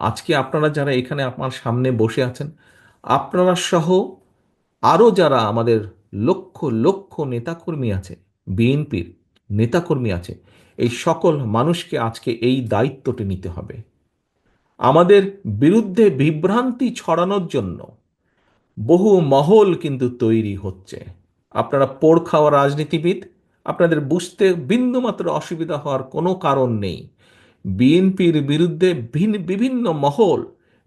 আজকে আপনারা যারা এখানে আমার সামনে বসে আছেন, আপনারা সহ আরও যারা আমাদের লক্ষ লক্ষ নেতাকর্মী আছে, বিএনপির নেতাকর্মী আছে, এই সকল মানুষকে আজকে এই দায়িত্বটি নিতে হবে। আমাদের বিরুদ্ধে বিভ্রান্তি ছড়ানোর জন্য বহু মহল কিন্তু তৈরি হচ্ছে। আপনারা পোড় খাওয়া রাজনীতিবিদ, আপনাদের বুঝতে বিন্দুমাত্র অসুবিধা হওয়ার কোনো কারণ নেই। বিএনপির বিরুদ্ধে বিভিন্ন মহল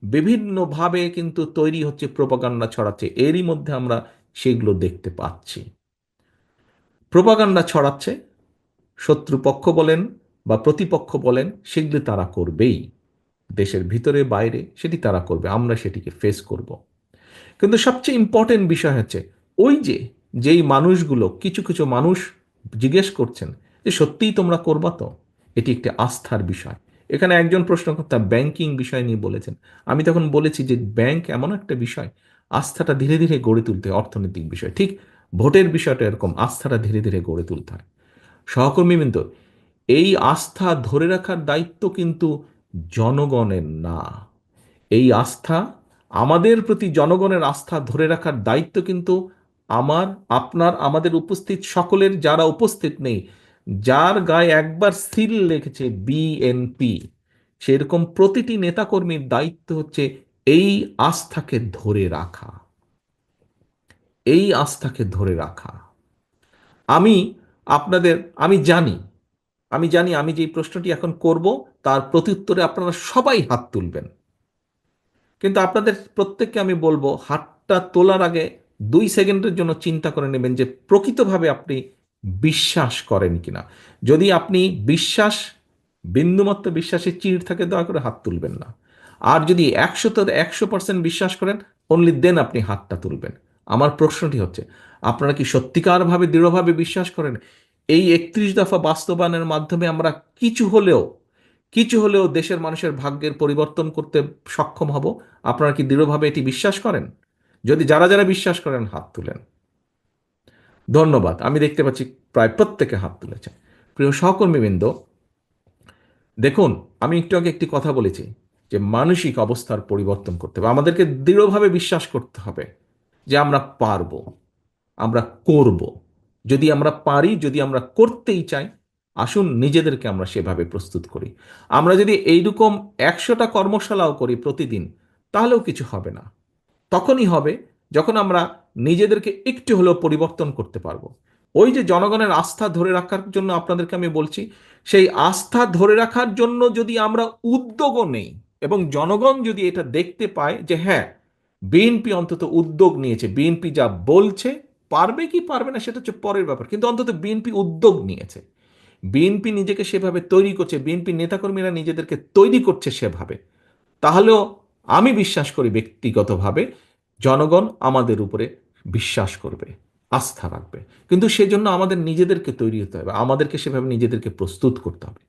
বিভিন্নভাবে কিন্তু তৈরি হচ্ছে, প্রোপাগান্ডা ছড়াচ্ছে, এরই মধ্যে আমরা সেগুলো দেখতে পাচ্ছি। প্রোপাগান্ডা ছড়াচ্ছে, শত্রুপক্ষ বলেন বা প্রতিপক্ষ বলেন, সেগুলি তারা করবেই। দেশের ভিতরে বাইরে সেটি তারা করবে, আমরা সেটিকে ফেস করব। কিন্তু সবচেয়ে ইম্পর্টেন্ট বিষয় হচ্ছে ওই যে যেই মানুষগুলো, কিছু কিছু মানুষ জিজ্ঞেস করছেন যে সত্যিই তোমরা করবা তো? এটি একটি আস্থার বিষয়। এখানে একজন প্রশ্নকর্তা ব্যাংকিং বিষয় নিয়ে বলেছেন। আমি তখন বলেছি যে ব্যাংক এমন একটা বিষয়, আস্থাটা ধীরে ধীরে গড়ে তুলতে হয়, অর্থনৈতিক বিষয় ঠিক ভোটের বিষয়টা এরকম, আস্থাটা ধীরে ধীরে গড়ে তুলতে হয়। সহকর্মীবৃন্দ, এই আস্থা ধরে রাখার দায়িত্ব কিন্তু জনগণের না। এই আস্থা, আমাদের প্রতি জনগণের আস্থা ধরে রাখার দায়িত্ব কিন্তু আমার, আপনার, আমাদের উপস্থিত সকলের, যারা উপস্থিত নেই, যার গায়ে একবার সিল লেগেছে বিএনপি, সেরকম প্রতিটি নেতাকর্মীর দায়িত্ব হচ্ছে এই আস্থাকে ধরে রাখা, এই আস্থাকে ধরে রাখা। আমি আপনাদের, আমি জানি, আমি যে প্রশ্নটি এখন করব তার প্রত্যুত্তরে আপনারা সবাই হাত তুলবেন। কিন্তু আপনাদের প্রত্যেককে আমি বলবো, হাতটা তোলার আগে 2 সেকেন্ডের জন্য চিন্তা করে নেবেন যে প্রকৃতভাবে আপনি বিশ্বাস করেন কিনা। যদি আপনি বিশ্বাস, বিন্দুমাত্র বিশ্বাসের চিড় থাকে, দয়া করে হাত তুলবেন না। আর যদি 100% বিশ্বাস করেন, অনলি দেন আপনি হাতটা তুলবেন। আমার প্রশ্নটি হচ্ছে, আপনারা কি সত্যিকারভাবে দৃঢ়ভাবে বিশ্বাস করেন এই 31 দফা বাস্তবায়নের মাধ্যমে আমরা কিছু হলেও, কিছু হলেও দেশের মানুষের ভাগ্যের পরিবর্তন করতে সক্ষম হব? আপনারা কি দৃঢ়ভাবে এটি বিশ্বাস করেন? যদি যারা যারা বিশ্বাস করেন হাত তুলেন। ধন্যবাদ, আমি দেখতে পাচ্ছি প্রায় প্রত্যেকে হাত তুলেছেন। প্রিয় সহকর্মীবৃন্দ, দেখুন, আমি একটু আগে একটি কথা বলেছি যে মানসিক অবস্থার পরিবর্তন করতে হবে, আমাদেরকে দৃঢ়ভাবে বিশ্বাস করতে হবে যে আমরা পারবো, আমরা করব। যদি আমরা পারি, যদি আমরা করতেই চাই, আসুন নিজেদেরকে আমরা সেভাবে প্রস্তুত করি। আমরা যদি এইরকম 100টা কর্মশালাও করি প্রতিদিন, তাহলেও কিছু হবে না। তখনই হবে যখন আমরা নিজেদেরকে একটু হলেও পরিবর্তন করতে পারবো। ওই যে জনগণের আস্থা ধরে রাখার জন্য আপনাদেরকে আমি বলছি, সেই আস্থা ধরে রাখার জন্য যদি আমরা উদ্যোগও নেই, এবং জনগণ যদি এটা দেখতে পায় যে হ্যাঁ, বিএনপি অন্তত উদ্যোগ নিয়েছে, বিএনপি যা বলছে, পারবে কি পারবে না সেটা হচ্ছে পরের ব্যাপার, কিন্তু অন্তত বিএনপি উদ্যোগ নিয়েছে, বিএনপি নিজেকে সেভাবে তৈরি করছে, বিএনপি নেতাকর্মীরা নিজেদেরকে তৈরি করছে সেভাবে, তাহলেও আমি বিশ্বাস করি ব্যক্তিগতভাবে জনগণ আমাদের উপরে বিশ্বাস করবে, আস্থা রাখবে। কিন্তু সেজন্য আমাদের নিজেদেরকে তৈরি হতে হবে, আমাদেরকে সেভাবে নিজেদেরকে প্রস্তুত করতে হবে।